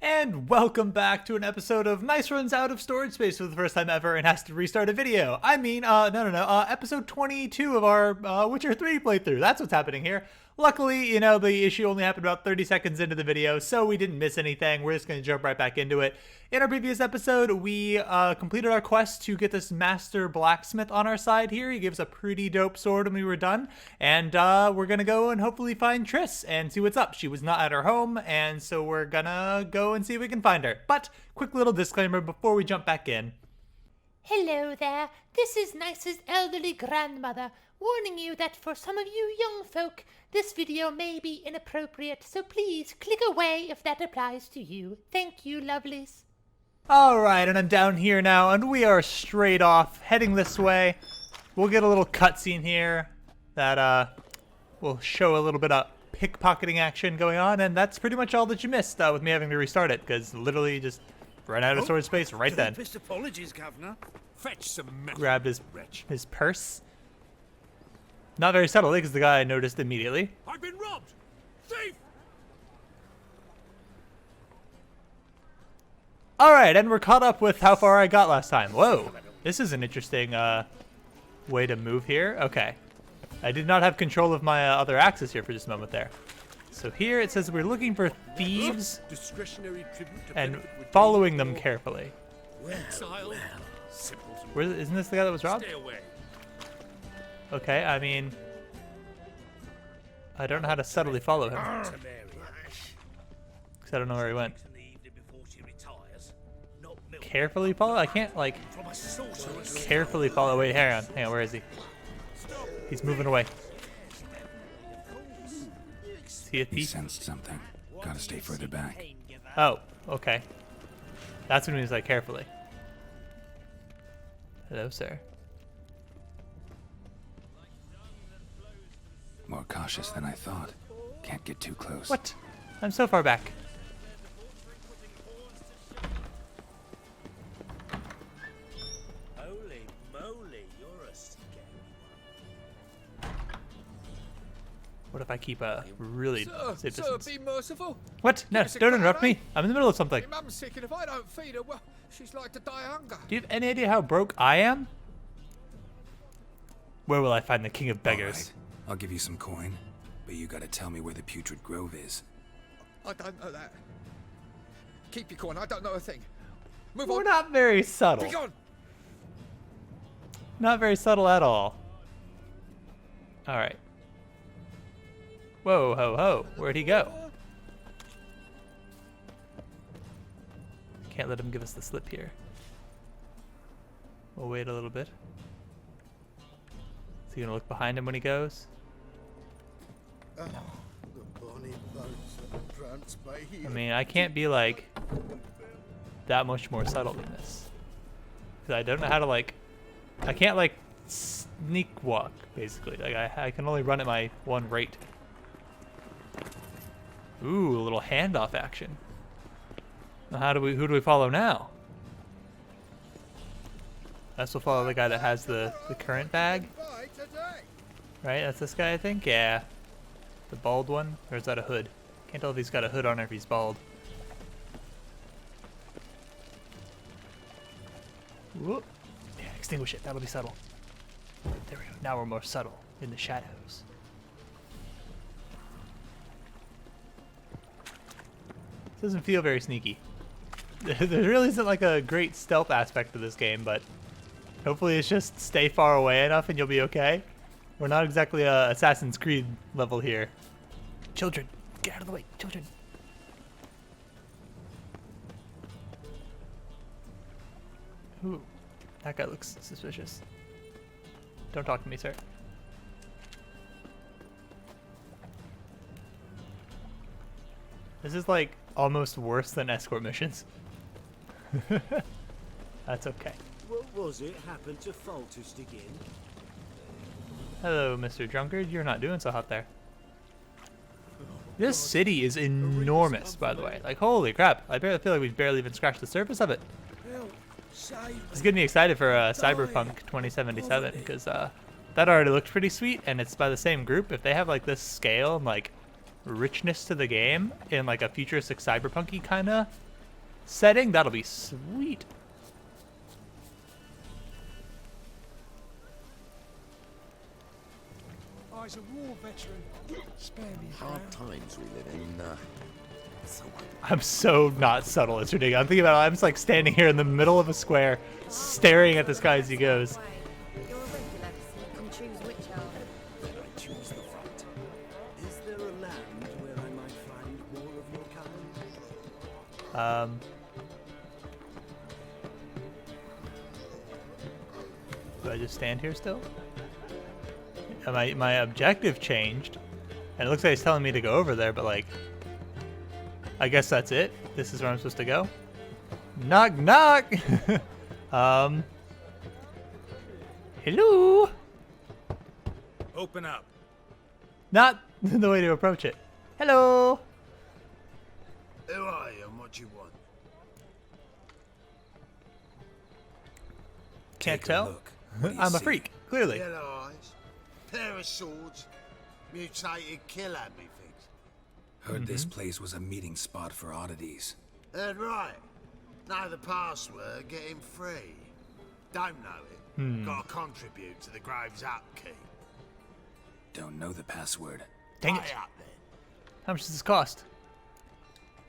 And welcome back to an episode of Nyce runs out of storage space for the first time ever and has to restart a video. Episode 22 of our Witcher 3 playthrough. That's what's happening here. Luckily, the issue only happened about 30 seconds into the video, so we didn't miss anything. We're just going to jump right back into it. In our previous episode, we completed our quest to get this master blacksmith on our side here. He gives a pretty dope sword when we were done. And we're going to go and hopefully find Triss and see what's up. She was not at her home, and so we're going to go and see if we can find her. But, quick little disclaimer before we jump back in. Hello there, this is Nyce's elderly grandmother, warning you that for some of you young folk, this video may be inappropriate, so please click away if that applies to you. Thank you, lovelies. Alright, and I'm down here now, and we are straight off, heading this way. We'll get a little cutscene here that will show a little bit of pickpocketing action going on, and that's pretty much all that you missed with me having to restart it, because literally just ran out of storage space right then. Apologies, Governor. Fetch some metal. Grabbed his purse. Not very subtly, because the guy noticed immediately. I've been robbed! Thief! Alright, and we're caught up with how far I got last time. Whoa, this is an interesting way to move here. Okay. I did not have control of my other axis here for just a moment there. So here it says we're looking for thieves and following them carefully. Isn't this the guy that was robbed? Okay, I mean, I don't know how to subtly follow him. Because I don't know where he went. Carefully follow? I can't, like, carefully follow. Wait, hang on, where is he? He's moving away. Is he a thief? He sensed something. Gotta stay further back. Oh, okay. That's when he was like, carefully. Hello, sir. More cautious than I thought. Can't get too close. What? I'm so far back. Holy moly, you're a scary one. What if I keep a really safe distance? Be merciful. What? No, Give us a don't crack, interrupt eh? me. I'm in the middle of something. Your mum's sick, and if I don't feed her, well, she's like to die of hunger. Do you have any idea how broke I am? Where will I find the king of beggars? All right, I'll give you some coin, but you gotta tell me where the putrid grove is. I don't know that. Keep your coin. I don't know a thing. Move We're on. not very subtle. Be gone. Not very subtle at all. Alright. Whoa, ho, ho. Where'd he go? Can't let him give us the slip here. We'll wait a little bit. Is he gonna look behind him when he goes? I mean, I can't be like that much more subtle than this. Because I don't know how to like, I can't like sneak walk basically. Like I can only run at my one rate. Ooh, a little handoff action. Now who do we follow now? I guess we'll follow the guy that has the current bag. Right, that's this guy I think? Yeah. The bald one? Or is that a hood? Can't tell if he's got a hood on or if he's bald. Whoop. Yeah, extinguish it. That'll be subtle. There we go. Now we're more subtle in the shadows. Doesn't feel very sneaky. There really isn't like a great stealth aspect to this game, but hopefully it's just stay far away enough and you'll be okay. We're not exactly a Assassin's Creed level here. Children, get out of the way, children. Ooh, that guy looks suspicious. Don't talk to me, sir. This is like almost worse than escort missions. That's okay. What was it happened to Falter stick in? Hello, Mr. Drunkard. You're not doing so hot there. This city is enormous, by the way. Like, holy crap. I feel like we've barely even scratched the surface of it. It's getting me excited for Cyberpunk 2077, because that already looked pretty sweet, and it's by the same group. If they have, like, this scale and, like, richness to the game in, like, a futuristic cyberpunk-y kind of setting. That'll be sweet. I was a war veteran. Spare me. Hard times we live in. I'm so not subtle. It's ridiculous. I'm thinking about it. I'm just like standing here in the middle of a square, staring at this guy as he goes. You're a regular, so you can choose which arm. Then I choose the front. Is there a land where I might find more of your kind? Do I just stand here still? My objective changed, and it looks like it's telling me to go over there, but like, I guess that's it. This is where I'm supposed to go. Knock, knock. Hello. Open up. Not the way to approach it. Hello. Who are you and what do you want? Can't Take a tell. look. What do you I'm a see? freak, clearly. Yellow eyes, pair of swords, mutated killer, methinks. Heard this place was a meeting spot for oddities. Heard right. Know the password, get him free. Don't know it. Gotta contribute to the Grave's upkeep. Don't know the password. Dang Pay it. up then. How much does this cost?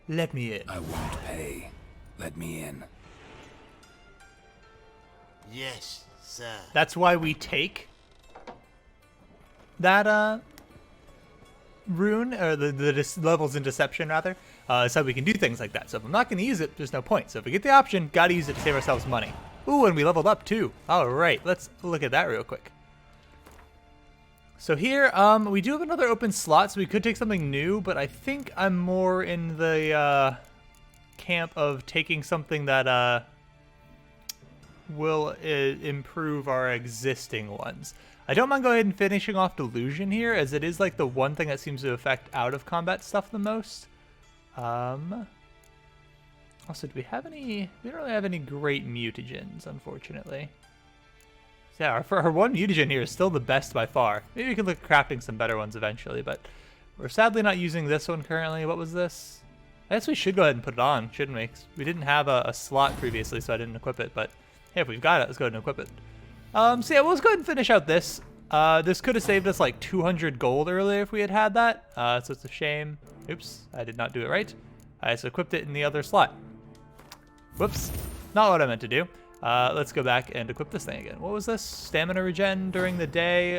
Let me in. I won't pay. Let me in. Yes, sir. That's why we take that rune, or the levels in deception rather, so we can do things like that. So if I'm not going to use it, there's no point. So if we get the option, gotta use it to save ourselves money. Ooh, and we leveled up too. All right, let's look at that real quick. So here, we do have another open slot, so we could take something new, but I think I'm more in the camp of taking something that will improve our existing ones. I don't mind going ahead and finishing off Delusion here, as it is like the one thing that seems to affect out of combat stuff the most. Also, do we have any? We don't really have any great mutagens, unfortunately. So yeah, our one mutagen here is still the best by far. Maybe we could look at crafting some better ones eventually, but we're sadly not using this one currently. What was this? I guess we should go ahead and put it on, shouldn't we? 'Cause we didn't have a slot previously, so I didn't equip it, but hey, if we've got it, let's go ahead and equip it. So yeah, let's go ahead and finish out this. This could have saved us like 200 gold earlier if we had had that, so it's a shame. Oops, I did not do it right. I just equipped it in the other slot. Whoops, not what I meant to do. Let's go back and equip this thing again. What was this? Stamina regen during the day.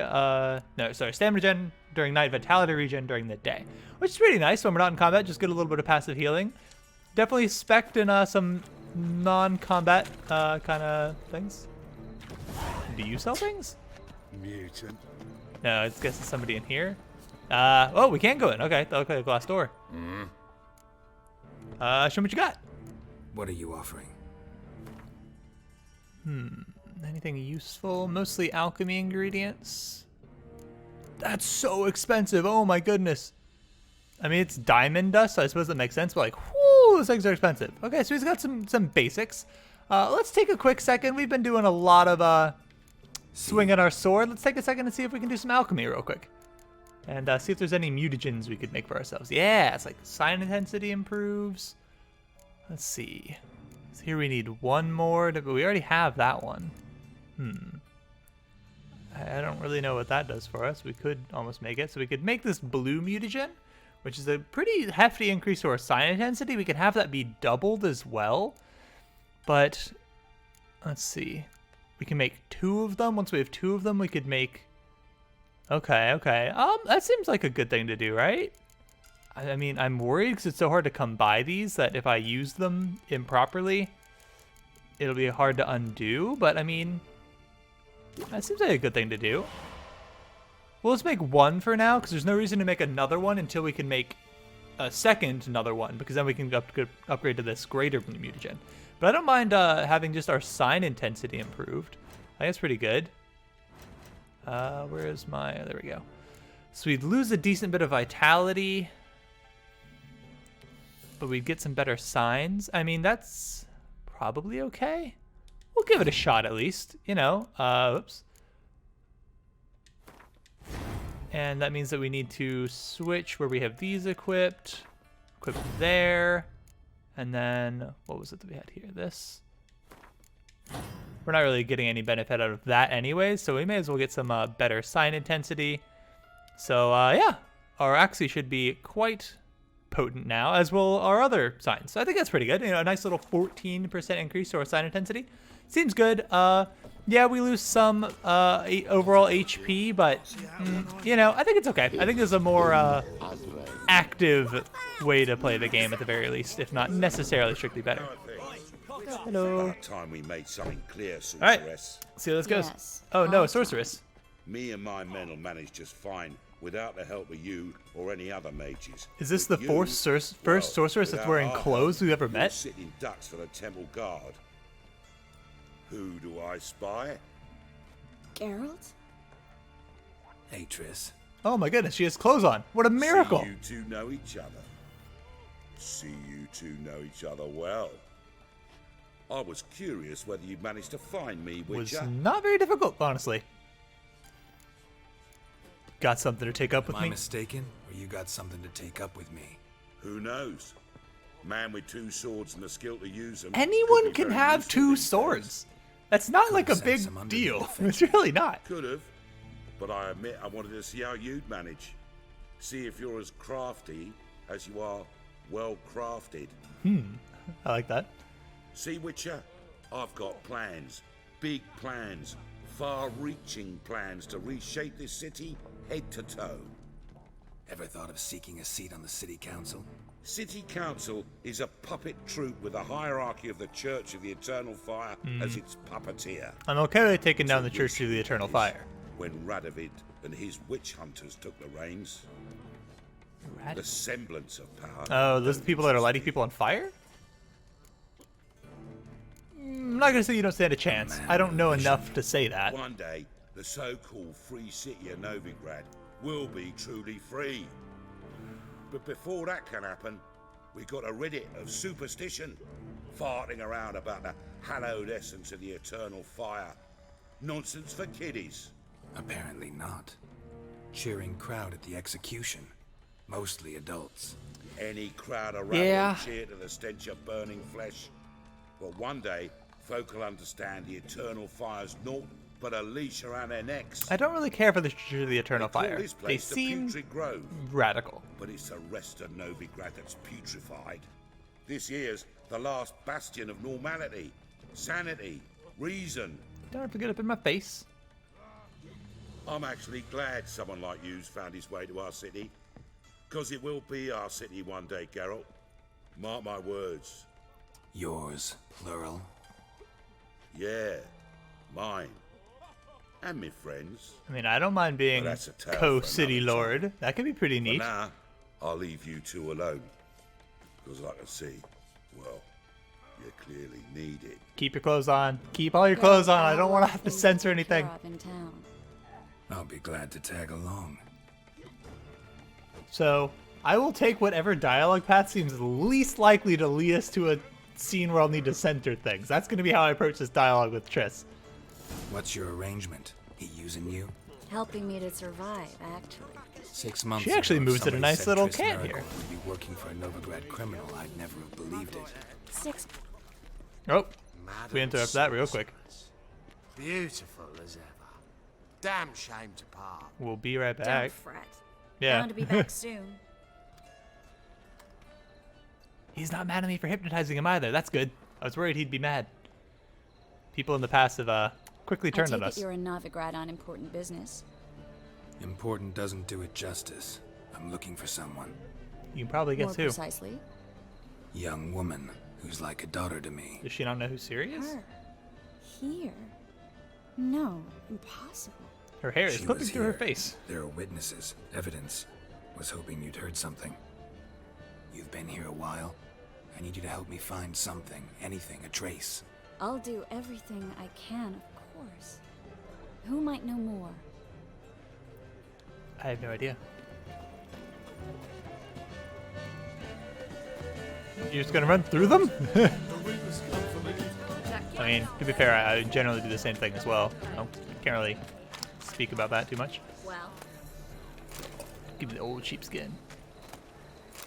No, sorry, stamina regen during night, vitality regen during the day. Which is pretty nice when we're not in combat, just get a little bit of passive healing. Definitely spec'd in some non-combat kind of things. Do you sell things? Mutant. No, I guess it's somebody in here. Oh, we can go in. Okay, okay, glass door. Show me what you got. What are you offering? Anything useful? Mostly alchemy ingredients. That's so expensive. Oh my goodness. I mean, it's diamond dust, so I suppose that makes sense, but like, whoo, those things are expensive. Okay, so he's got some basics. Let's take a quick second. We've been doing a lot of swinging our sword. Let's take a second and see if we can do some alchemy real quick. And see if there's any mutagens we could make for ourselves. Yeah, it's like sign intensity improves. Let's see. So here we need one more, but we already have that one. I don't really know what that does for us. We could almost make it. So we could make this blue mutagen, which is a pretty hefty increase to our sign intensity. We can have that be doubled as well. But let's see. We can make 2 of them. Once we have 2 of them, we could make... Okay. That seems like a good thing to do, right? I mean, I'm worried because it's so hard to come by these that if I use them improperly, it'll be hard to undo. But I mean, that seems like a good thing to do. Well, let's make 1 for now because there's no reason to make another one until we can make a second another one, because then we can upgrade to this greater mutagen. But I don't mind having just our sign intensity improved. I think it's pretty good. Where is my... There we go. So we'd lose a decent bit of vitality, but we'd get some better signs. I mean, that's probably okay. We'll give it a shot at least, you know. Oops. And that means that we need to switch where we have these equipped. Equip there. And then, what was it that we had here? This. We're not really getting any benefit out of that anyways, so we may as well get some better sign intensity. So, yeah, our Axii should be quite potent now, as will our other signs. So I think that's pretty good. You know, a nice little 14% increase to our sign intensity. Seems good. Yeah, we lose some overall HP, but, you know, I think it's okay. I think there's a more active way to play the game at the very least, if not necessarily strictly better. Hello. Time we made something clear, All right, sorceress. see how this goes. Yes. Oh no, a sorceress. Me and my men will manage just fine without the help of you or any other mages. Is this the But you, first sorceress that's without wearing our clothes help, we've ever you're met? sitting ducks for the temple guard. Who do I spy? Geralt? Hey, Triss. Oh my goodness, she has clothes on. What a miracle. See you two know each other. See you two know each other well. I was curious whether you'd managed to find me, Was Witcher. not very difficult, honestly. Got something to take up with Am I me? mistaken, or you got something to take up with me? Who knows? Man with two swords and the skill to use them. Anyone could be can very have useful two these days. swords. That's not like a sent big some under deal. the defense. It's really not. Could have, but I admit I wanted to see how you'd manage. See if you're as crafty as you are well crafted. I like that. See, Witcher, I've got plans. Big plans. Far-reaching plans to reshape this city head to toe. Ever thought of seeking a seat on the city council? City Council is a puppet troupe with a hierarchy of the Church of the Eternal Fire as its puppeteer. I'm okay with taking down the Church of the Eternal Fire. When Radovid and his witch hunters took the reins, the semblance of power. Oh, those are the people that are lighting people on fire? I'm not gonna say you don't stand a chance. I don't know enough to say that. One day, the so-called free city of Novigrad will be truly free. But before that can happen, we got to rid it of superstition, farting around about the hallowed essence of the eternal fire. Nonsense for kiddies. Apparently not. Cheering crowd at the execution. Mostly adults. Any crowd around Yeah. will cheer to the stench of burning flesh. But one day, folk will understand the eternal fire's naught but a leash around their necks. I don't really care for the Church of the Eternal They call Fire. this They place the seem Putrid Grove. radical. But it's the rest of Novigrad that's putrefied. This here's the last bastion of normality, sanity, reason. Don't have to get up in my face. I'm actually glad someone like you's found his way to our city. Because it will be our city one day, Geralt. Mark my words. Yours, plural. Yeah, mine. And me friends. I mean, I don't mind being Well, that's a tale for co-city another lord. time. That could be pretty For neat. now, I'll leave you two alone. Because I can see, well, you clearly need it. Keep your clothes on. Keep all your clothes on. I don't want to have to censor anything. In town. I'll be glad to tag along. So I will take whatever dialogue path seems least likely to lead us to a scene where I'll need to censor things. That's going to be how I approach this dialogue with Triss. What's your arrangement? He using you? Helping me to survive, actually. 6 months She actually ago, moves at a somebody nice said little Triss can Merigold here. would be working for a Novigrad criminal. I'd never have believed it. 6. Oh, we interrupt that real quick. Beautiful as ever. Damn shame to part. We'll be right Don't back. fret. Yeah. Bound to be back soon. He's not mad at me for hypnotizing him either. That's good. I was worried he'd be mad. People in the past have quickly I turned take on it us. you're in Novigrad on important business. Important doesn't do it justice. I'm looking for someone. You can probably More guess who. precisely, Young woman who's like a daughter to me. Does she not know who Siri is? her. Here. No, impossible. Her hair is She clipping was through her here. face. There are witnesses, evidence. Was hoping you'd heard something. You've been here a while. I need you to help me find something, anything, a trace. I'll do everything I can, of course. Who might know more? I have no idea. You're just gonna run through them? I mean, to be fair, I generally do the same thing as well. I can't really speak about that too much. Well, Give me the old sheepskin.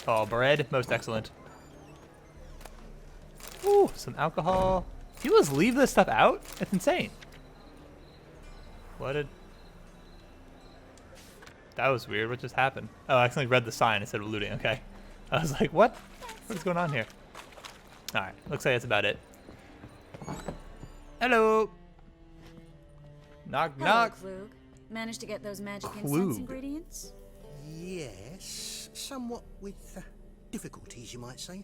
Oh, bread, most excellent. Ooh, some alcohol. People just leave this stuff out? That's insane. What did... That was weird. What just happened? Oh, I accidentally read the sign instead of looting. Okay. I was like, what? What is going on here? Alright, looks like that's about it. Hello! Knock, knock. Hello, Klug. Managed to get those magic Klug. incense ingredients? Yes, somewhat with difficulties, you might say.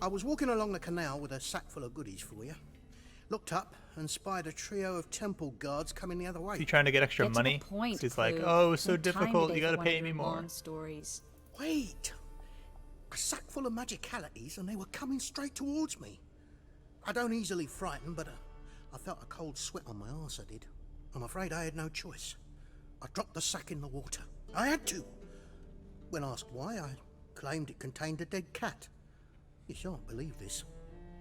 I was walking along the canal with a sack full of goodies for you. Looked up and spied a trio of temple guards coming the other way. Is he trying to get extra Get money? to the point, So he's like, Klug. oh, it was so No time difficult, today you gotta for pay one of me your more. long stories. Wait! A sack full of magicalities and they were coming straight towards me. I don't easily frighten, but I felt a cold sweat on my arse, I did. I'm afraid I had no choice. I dropped the sack in the water. I had to. When asked why, I claimed it contained a dead cat. You shan't believe this,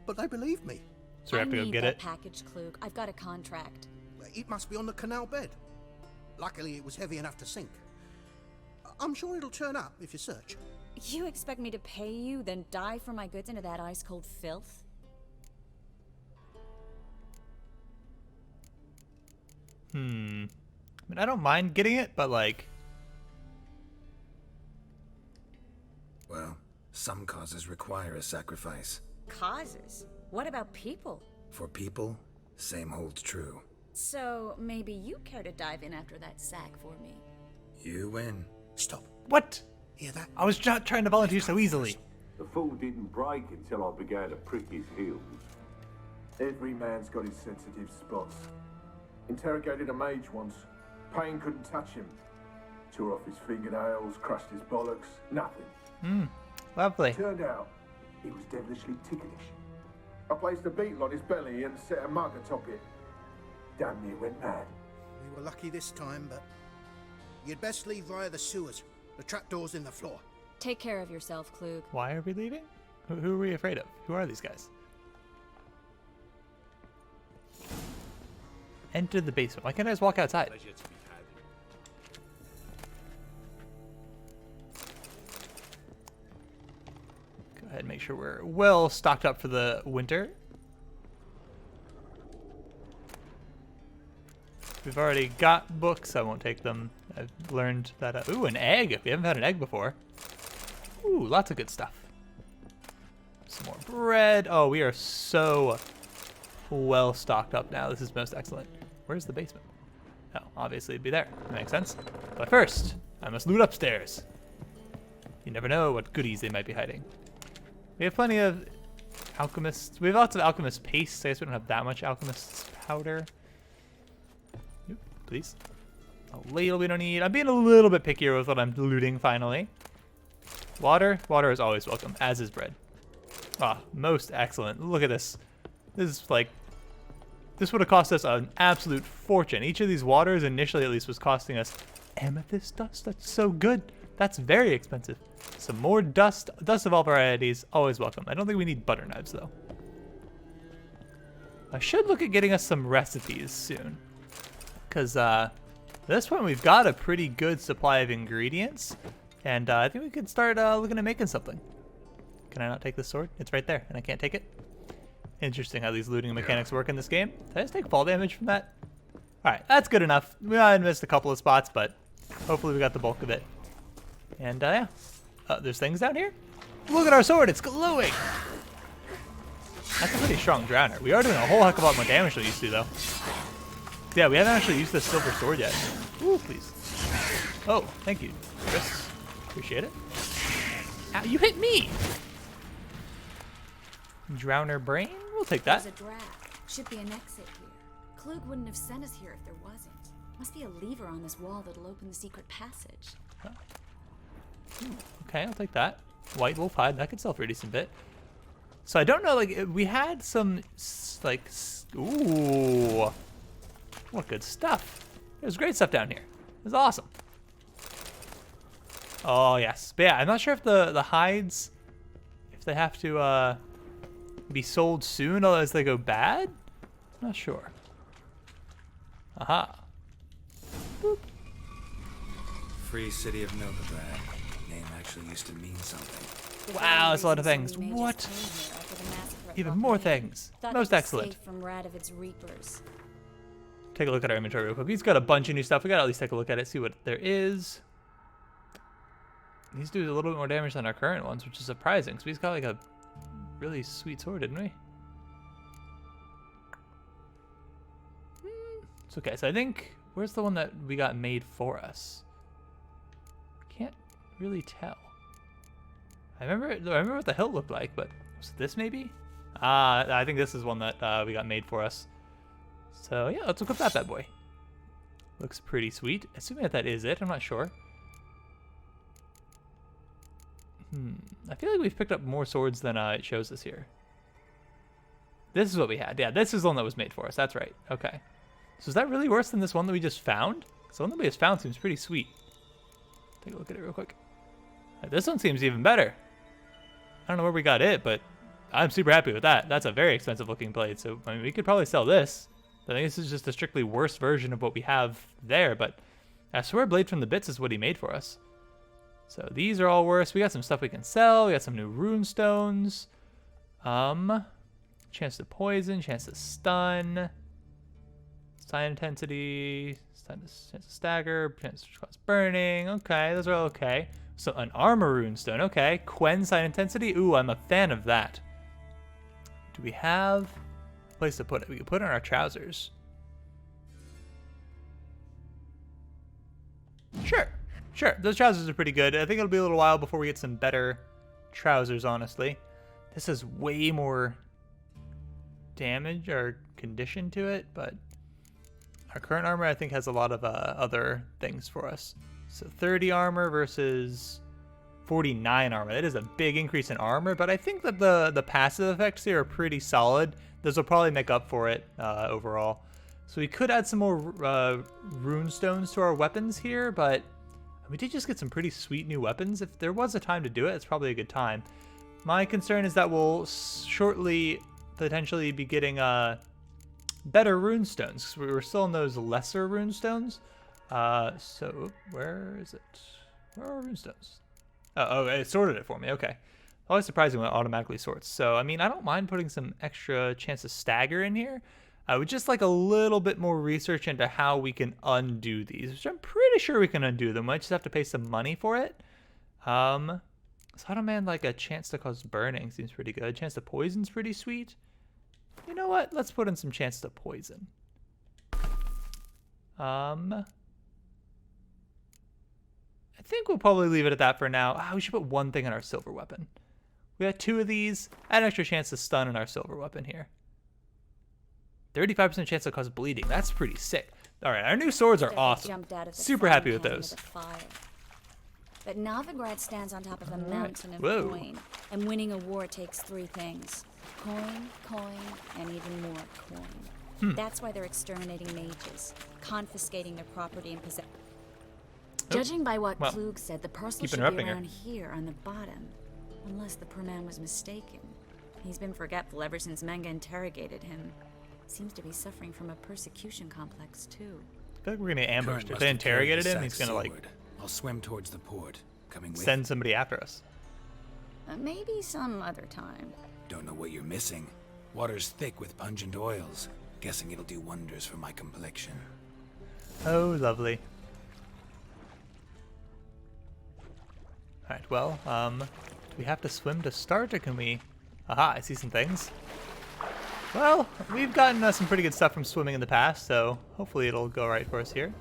but they believed me. So we have to go get that it. package, Klug. I've got a contract. It must be on the canal bed. Luckily, it was heavy enough to sink. I'm sure it'll turn up if you search. You expect me to pay you, then dive for my goods into that ice-cold filth? I mean, I don't mind getting it, but like... Well, some causes require a sacrifice. Causes? What about people? For people, same holds true. So, maybe you care to dive in after that sack for me? You win. Stop. What? Hear that? I was not trying to volunteer so easily. The fall didn't break until I began to prick his heels. Every man's got his sensitive spots. Interrogated a mage once. Pain couldn't touch him. Tore off his fingernails, crushed his bollocks, nothing. Lovely. Turned out, he was devilishly ticklish. I placed a beetle on his belly and set a mug atop it. Damn near went mad. We were lucky this time, but you'd best leave via the sewers. The trapdoor's in the floor. Take care of yourself, Klug. Why are we leaving? Who are we afraid of? Who are these guys? Enter the basement. Why can't I just walk outside? Pleasure to be had. Go ahead and make sure we're well stocked up for the winter. We've already got books. I won't take them. I've learned that. Ooh, an egg. We haven't had an egg before. Ooh, lots of good stuff. Some more bread. Oh, we are so well stocked up now. This is most excellent. Where's the basement? Oh, obviously it'd be there. That makes sense. But first, I must loot upstairs. You never know what goodies they might be hiding. We have plenty of alchemists. We have lots of alchemist paste. I guess we don't have that much alchemist's powder. Oop, please. A ladle we don't need. I'm being a little bit pickier with what I'm looting finally. Water. Water is always welcome, as is bread. Ah, most excellent. Look at this. This is like... This would have cost us an absolute fortune. Each of these waters, initially at least, was costing us amethyst dust. That's so good. That's very expensive. Some more dust. Dust of all varieties. Always welcome. I don't think we need butter knives, though. I should look at getting us some recipes soon. Because at this point, we've got a pretty good supply of ingredients. And I think we could start looking at making something. Can I not take this sword? It's right there, and I can't take it. Interesting how these looting mechanics work in this game. Did I just take fall damage from that? Alright, that's good enough. We might have missed a couple of spots, but hopefully we got the bulk of it. And yeah. There's things down here? Look at our sword, it's glowing! That's a pretty strong drowner. We are doing a whole heck of a lot more damage than we used to, though. Yeah, we haven't actually used this silver sword yet. Ooh, please. Oh, thank you, Chris. Appreciate it. Ow, you hit me! Drowner brain? We'll take that. There's a draft. Should be an exit here. Klug wouldn't have sent us here if there wasn't. Must be a lever on this wall that'll open the secret passage. Okay, I'll take that. White wolf hide, that could sell for a decent bit. So I don't know, like, we had some, like, ooh. What good stuff. There's great stuff down here. It's awesome. Oh, yes. But yeah, I'm not sure if the hides, if they have to be sold soon as they go bad. Not sure. Aha. Boop. Free City of Novigrad. Name actually used to mean something. Wow, that's a lot of things. What? Even more things. Most excellent. From Radovid's reapers. Take a look at our inventory real quick. He's got a bunch of new stuff. We gotta at least take a look at it, see what there is. These do a little bit more damage than our current ones, which is surprising, because he's got like a really sweet sword, didn't we? It's okay. So I think, where's the one that we got made for us? Can't really tell. I remember what the hilt looked like, but was this maybe? I think this is one that we got made for us. So yeah, let's equip that bad boy. Looks pretty sweet. Assuming that is it, I'm not sure. I feel like we've picked up more swords than it shows us here. This is what we had. Yeah, this is the one that was made for us. That's right. Okay. So is that really worse than this one that we just found? So the one that we just found seems pretty sweet. Take a look at it real quick. This one seems even better. I don't know where we got it, but I'm super happy with that. That's a very expensive looking blade. So I mean, we could probably sell this. I think this is just a strictly worse version of what we have there, but I swear Blade from the Bits is what he made for us. So these are all worse. We got some stuff we can sell. We got some new rune stones. Chance to poison, chance to stun, sign intensity, chance to stagger, chance to cause burning. Okay, those are all okay. So an armor rune stone. Okay, Quen sign intensity. Ooh, I'm a fan of that. Do we have a place to put it? We can put it on our trousers. Sure, those trousers are pretty good. I think it'll be a little while before we get some better trousers, honestly. This has way more damage or condition to it, but our current armor, I think, has a lot of other things for us. So 30 armor versus 49 armor. That is a big increase in armor, but I think that the passive effects here are pretty solid. Those will probably make up for it overall. So we could add some more rune stones to our weapons here, but we did just get some pretty sweet new weapons. If there was a time to do it, it's probably a good time. My concern is that we'll shortly potentially be getting better rune stones, because we were still in those lesser rune stones. So where is it? Where are rune stones? Oh, it sorted it for me. Okay. Always surprising when it automatically sorts. So, I mean, I don't mind putting some extra chance to stagger in here. I would just like a little bit more research into how we can undo these, which I'm pretty sure we can undo them. Might just have to pay some money for it. Spider-Man, like a chance to cause burning seems pretty good. Chance to poison's pretty sweet. You know what? Let's put in some chance to poison. I think we'll probably leave it at that for now. We should put one thing in our silver weapon. We got 2 of these. Add an extra chance to stun in our silver weapon here. 35% chance to cause bleeding. That's pretty sick. All right, our new swords are awesome. Super happy with those. But Novigrad stands on top of a mountain of coin, and winning a war takes 3 things: coin, and even more coin. That's why they're exterminating mages, confiscating their property and possession. Judging by what Klug said, the parcel should be around here on the bottom, unless the poor man was mistaken. He's been forgetful ever since Manga interrogated him. Seems to be suffering from a persecution complex too. I feel like we're gonna get ambushed. If they interrogated him, he's gonna like. I'll swim towards the port. Coming with. Send somebody after us. Maybe some other time. Don't know what you're missing. Water's thick with pungent oils. Guessing it'll do wonders for my complexion. Oh, lovely. All right. Well, do we have to swim to start, or can we? Aha! I see some things. Well, we've gotten some pretty good stuff from swimming in the past, so hopefully it'll go right for us here.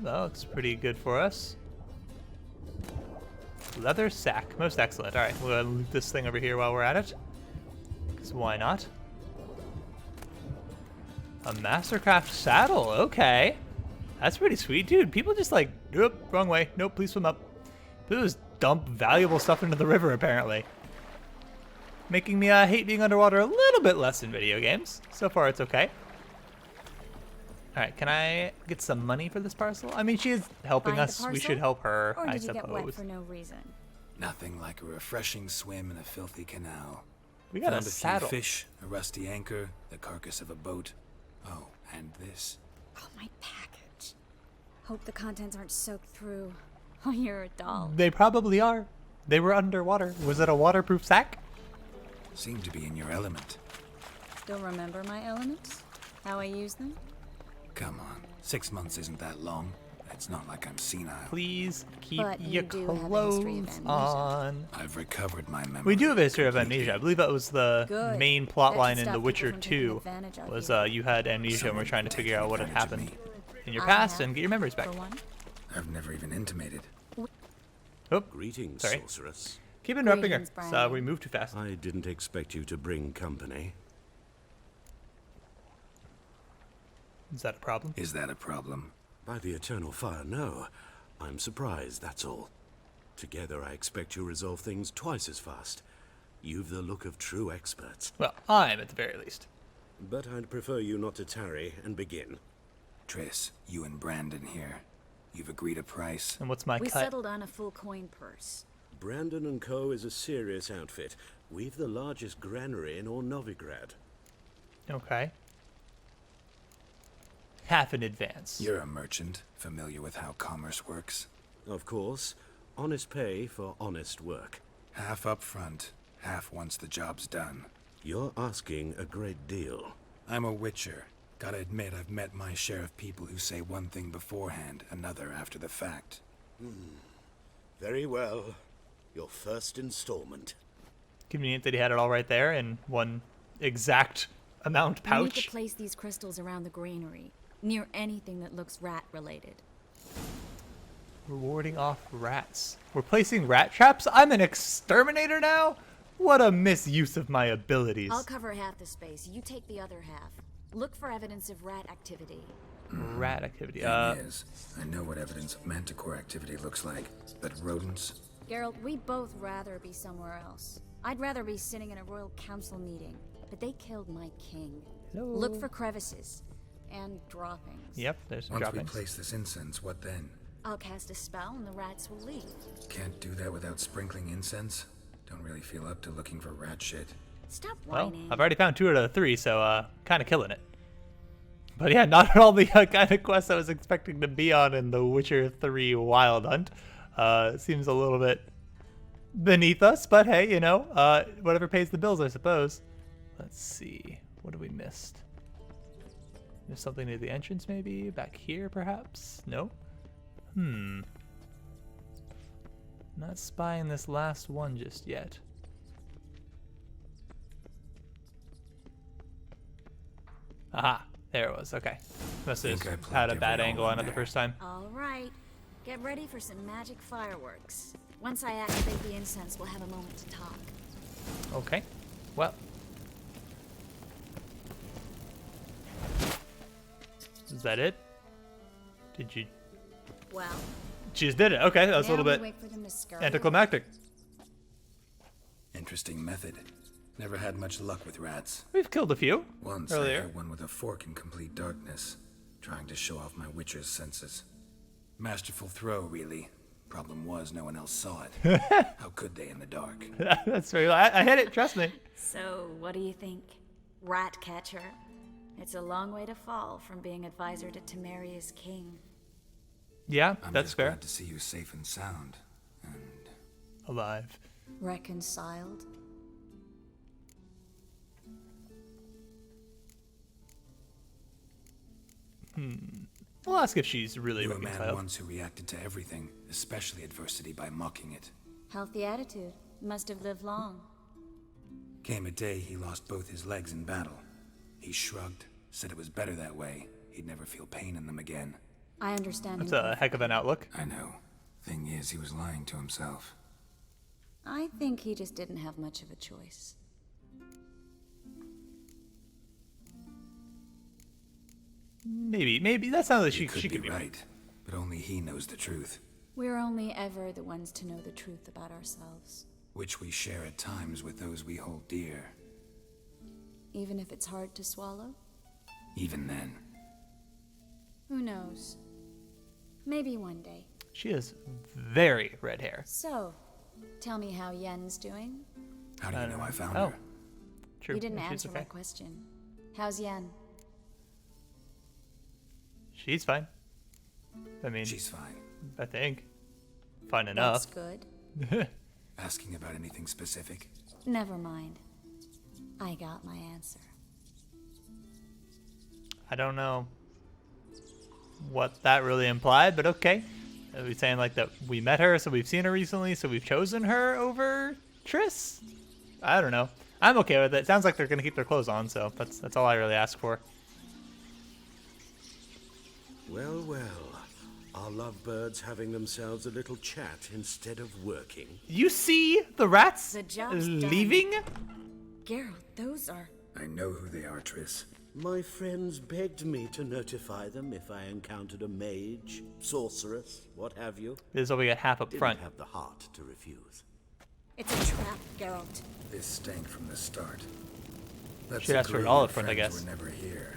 That looks pretty good for us. Leather sack, most excellent. All right, we'll loot this thing over here while we're at it. Because why not? A Mastercraft saddle, okay. That's pretty sweet, dude. People just like, nope, wrong way. Nope, please swim up. People just dump valuable stuff into the river, apparently. Making me hate being underwater a little bit less in video games. So far, it's okay. All right, can I get some money for this parcel? I mean, she is helping us. We should help her, or did I suppose. You get wet for no reason? Nothing like a refreshing swim in a filthy canal. We got Found a saddle. Few fish, a rusty anchor, the carcass of a boat. Oh, and this. Oh, my package. Hope the contents aren't soaked through. Oh, you're a doll. They probably are. They were underwater. Was it a waterproof sack? Seem to be in your element. Still remember my elements? How I use them? Come on. 6 months isn't that long. It's not like I'm senile. Please keep But you your do have a history of clothes amnesia. on. I've recovered my memory. We do have a history of amnesia. I believe that was the Good. main plot That line should in The stop Witcher people from taking 2. advantage of Was you. you had amnesia and Someone we're trying to taking figure out what had advantage of happened me. in your I past have, and get your memories back. For one. I've never even intimated. Oh, Greetings, sorry. sorceress. Keep interrupting her. Greetings, So Brian. we moved too fast. I didn't expect you to bring company. Is that a problem? Is that a problem? By the eternal fire, no. I'm surprised, that's all. Together, I expect you resolve things twice as fast. You've the look of true experts. Well, I am at the very least. But I'd prefer you not to tarry and begin. Triss, you and Brandon here. You've agreed a price. And what's my We cut? settled on a full coin purse. Brandon & Co. is a serious outfit. We've the largest granary in all Novigrad. Okay. Half in advance. You're a merchant, familiar with how commerce works. Of course, honest pay for honest work. Half up front, half once the job's done. You're asking a great deal. I'm a witcher. Gotta admit, I've met my share of people who say one thing beforehand, another after the fact. Very well. Your first installment. Convenient that he had it all right there in one exact amount We need pouch. to place these crystals around the granary, near anything that looks rat-related. We're warding off rats. We're placing rat traps? I'm an exterminator now? What a misuse of my abilities. I'll cover half the space. You take the other half. Look for evidence of rat activity. Rat activity. Thing is, I know what evidence of manticore activity looks like, but rodents? Geralt, we'd both rather be somewhere else. I'd rather be sitting in a royal council meeting, but they killed my king. Hello. Look for crevices and droppings. Yep, there's some Once droppings. we place this incense, what then? I'll cast a spell and the rats will leave. Can't do that without sprinkling incense? Don't really feel up to looking for rat shit. Stop Well, whining. I've already found 2 out of 3, so kind of killing it. But yeah, not at all the kind of quest I was expecting to be on in The Witcher 3 Wild Hunt. Seems a little bit beneath us, but hey, you know, whatever pays the bills, I suppose. Let's see, what have we missed? There's something near the entrance, maybe? Back here, perhaps? No? Not spying this last one just yet. Aha, there it was. Okay. Must have Think I plugged had a bad every angle hole on in it the there. first time. All right. Get ready for some magic fireworks. Once I activate the incense, we'll have a moment to talk. Okay. Well. Is that it? Did you... Well, She just did it. Okay, that was a now little we bit wait for them to scurry anticlimactic. Interesting method. Never had much luck with rats. We've killed a few Once I earlier. hit one with a fork in complete darkness, trying to show off my witcher's senses. Masterful throw, really. Problem was, no one else saw it. How could they in the dark? That's very... I hit it, trust me. So, what do you think? Rat catcher? It's a long way to fall from being advisor to Temeria's king. Yeah, I'm that's just fair. glad to see you safe and sound. And Alive. Reconciled? We'll ask if she's really you a man reconciled. once who reacted to everything, especially adversity, by mocking it. Healthy attitude. Must have lived long. Came a day he lost both his legs in battle. He shrugged, said it was better that way. He'd never feel pain in them again. I understand. That's him a heck of an outlook. I know. Thing is, he was lying to himself. I think he just didn't have much of a choice. Maybe. That sounds like she could could be right, but only he knows the truth, We're only ever the ones to know the truth about ourselves. which we share at times with those we hold dear. Even if it's hard to swallow? Even then, Who knows? Maybe one day. She has very red hair. So, tell me how Yen's doing? how do you know I found Oh, her? true. You didn't She's answer my okay. question. How's Yen? She's fine. I mean, She's fine. I think. Fine enough. That's good. Asking about anything specific? Never mind. I got my answer. I don't know what that really implied, but okay. Are we saying like that we met her, so we've seen her recently, so we've chosen her over Triss? I don't know. I'm okay with it. Sounds like they're gonna keep their clothes on, so that's all I really ask for. Well, well. Are lovebirds having themselves a little chat instead of working? You see the rats The job's leaving? Geralt, those are... I know who they are, Triss. My friends begged me to notify them if I encountered a mage, sorceress, what have you. This is what we get half up front. Didn't have the heart to refuse. It's a trap, Geralt. This stank from the start. Should ask for it all up front, I friends guess. Were never here.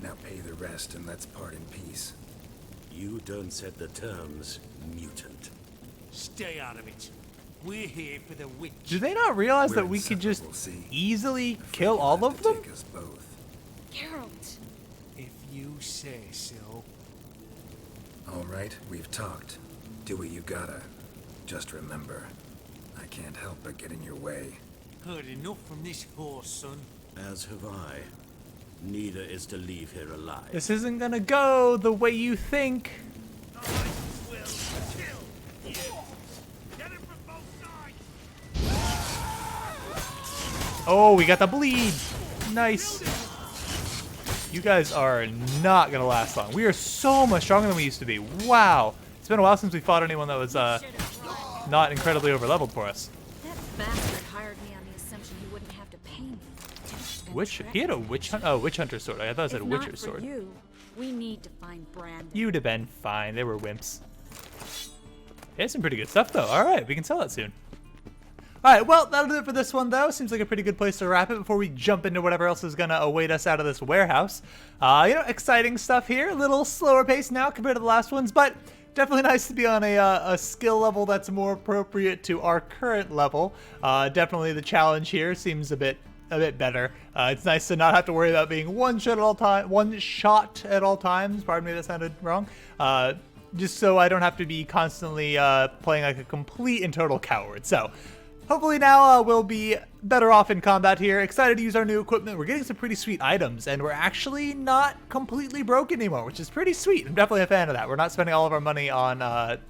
Now pay the rest and let's part in peace. You don't set the terms, mutant. Stay out of it. We're here for the witch. Do they not realize We're that we could just inseparable, see? easily Afraid kill you'll all have of to them? Take us both. Geralt. If you say so. All right, we've talked. Do what you gotta. Just remember, I can't help but get in your way. Heard enough from this horse, son. As have I. Neither is to leave here alive. This isn't gonna go the way you think. I will kill you. Get him from both sides. Oh, we got the bleed. Nice. You guys are not gonna last long. We are so much stronger than we used to be. Wow. It's been a while since we fought anyone that was not incredibly overleveled for us. That bastard hired me on the assumption he wouldn't have to pay me. He had a witch hunter sword. I thought it said If a witcher's not for sword. you, we need to find Brandon. You'd have been fine. They were wimps. He had some pretty good stuff though. All right, we can sell that soon. All right, well, that'll do it for this one, though. Seems like a pretty good place to wrap it before we jump into whatever else is going to await us out of this warehouse. Exciting stuff here. A little slower pace now compared to the last ones, but definitely nice to be on a skill level that's more appropriate to our current level. Definitely the challenge here seems a bit better. It's nice to not have to worry about being one shot at all times. Pardon me, that sounded wrong. Just so I don't have to be constantly playing like a complete and total coward. So hopefully now we'll be better off in combat here. Excited to use our new equipment. We're getting some pretty sweet items, and we're actually not completely broke anymore, which is pretty sweet. I'm definitely a fan of that. We're not spending all of our money on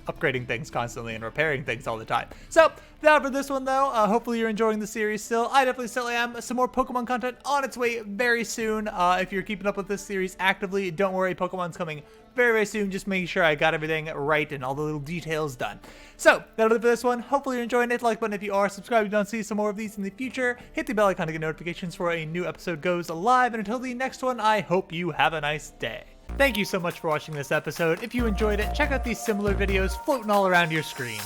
upgrading things constantly and repairing things all the time. So that for this one, though. Hopefully you're enjoying the series still. I definitely still am. Some more Pokemon content on its way very soon. If you're keeping up with this series actively, don't worry. Pokemon's coming very, very soon. Just making sure I got everything right and all the little details done. So that'll do it for this one. Hopefully you're enjoying it. Hit the like button if you are. Subscribe if you don't see some more of these in the future. Hit the bell icon to get notifications for a new episode goes live. And until the next one, I hope you have a nice day. Thank you so much for watching this episode. If you enjoyed it, check out these similar videos floating all around your screen.